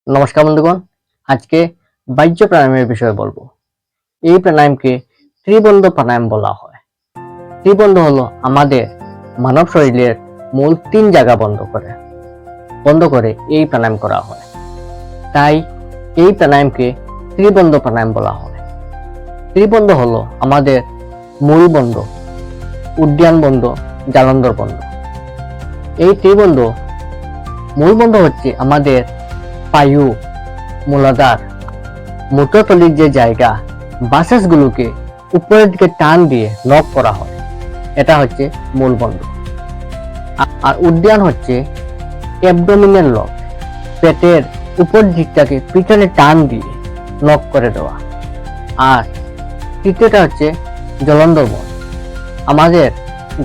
নমস্কার বন্ধুগণ, আজকে বাহ্য প্রাণায়ামের বিষয়ে বলবো। এই প্রাণায়ামকে ত্রিবন্ধ প্রাণায়াম বলা হয়। ত্রিবন্ধ হলো আমাদের মানব শরীরের মূল 3 জায়গা বন্ধ করে এই প্রাণায়াম করা হয়। তাই এই প্রাণায়ামকে ত্রিবন্ধ প্রাণায়াম বলা হয়। ত্রিবন্ধ হলো আমাদের মূল বন্ধ, উদ্যান বন্ধ, জালন্ধর বন্ধ। এই ত্রিবন্ধ মূল বন্ধ হচ্ছে আমাদের পায়ু, মূলাধার, মূত্রথলির যে জায়গা, বাসেসগুলোকে উপরের দিকে টান দিয়ে লক করা হয়, এটা হচ্ছে মূল বন্ধ। আর উদ্যান হচ্ছে অ্যাবডোমিনাল লক, পেটের উপর দিকটাকে পিছনে টান দিয়ে লক করে দেওয়া। আর তৃতীয়টা হচ্ছে জলন্ধর বন্ধ, আমাদের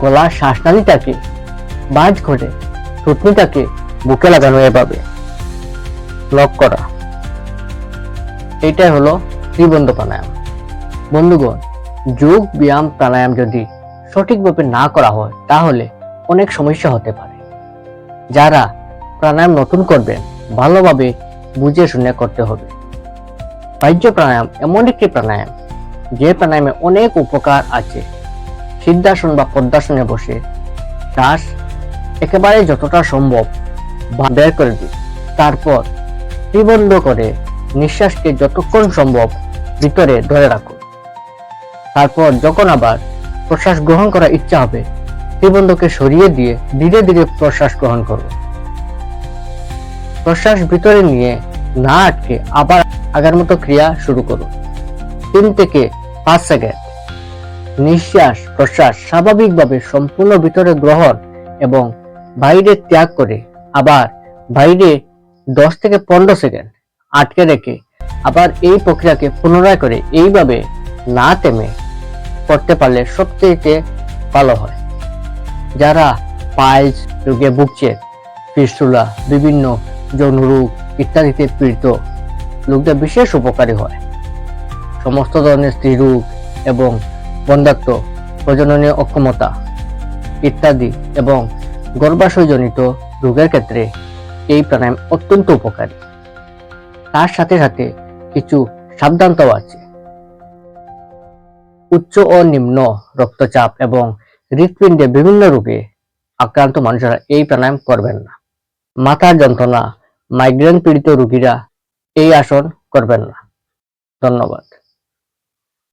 গলার শ্বাসনালীটাকে বাজ করে থুতনিটাকে বুকে লাগানো, এভাবে লক করা। এটাই হলো ত্রিবন্ধ প্রাণায়াম। বন্ধুগণ, যোগ ব্যায়াম প্রাণায়াম যদি সঠিকভাবে না করা হয় তাহলে অনেক সমস্যা হতে পারে। যারা প্রাণায়াম নতুন করবেন, ভালোভাবে বুঝে শুনে করতে হবে। বাহ্য প্রাণায়াম এমন একটি প্রাণায়াম যে প্রাণায়ামে অনেক উপকার আছে। সিদ্ধাসন বা পদ্মাসনে বসে শ্বাস একেবারে যতটা সম্ভব বের করে দিন। তারপর ত্রিবন্ধ করে নিঃশ্বাসকে যতক্ষণ সম্ভব ভিতরে ধরে রাখুন। তারপর যখন আবার প্রশ্বাস গ্রহণ করার ইচ্ছা হবে, ত্রিবন্ধকে সরিয়ে দিয়ে ধীরে ধীরে প্রশ্বাস গ্রহণ করুন। প্রশ্বাস ভিতরে নিয়ে না আটকে আবার আগের মতো ক্রিয়া শুরু করুন। 3 থেকে 5 সেকেন্ড নিঃশ্বাস প্রশ্বাস স্বাভাবিকভাবে সম্পূর্ণ ভিতরে গ্রহণ এবং বাইরে ত্যাগ করে আবার বাইরে 10 থেকে 15 সেকেন্ড আটকে রেখে আবার এই প্রক্রিয়াকে পুনরায় করে এইভাবে না থেমে করতে পারলে সবচেয়ে ভালো হয়। যারা পাইলস রোগে ভুগছে, ফিস্টুলা, বিভিন্ন যৌন রোগ ইত্যাদিতে পীড়িত লোকদের বিশেষ উপকারী হয়। সমস্ত ধরনের স্ত্রী রোগ এবং বন্ধ্যাত্ব, প্রজননীয় অক্ষমতা ইত্যাদি এবং গর্ভাশয়জনিত রোগের ক্ষেত্রে এই প্রাণায়াম অত্যন্ত উপকারী। তার সাথে সাথে কিছু সাবধানতাও আছে। উচ্চ ও নিম্ন রক্তচাপ এবং হৃৎপিণ্ডে বিভিন্ন রোগে আক্রান্ত মানুষেরা এই প্রাণায়াম করবেন না। মাথার যন্ত্রণা, মাইগ্রেন পীড়িত রোগীরা এই আসন করবেন না। ধন্যবাদ।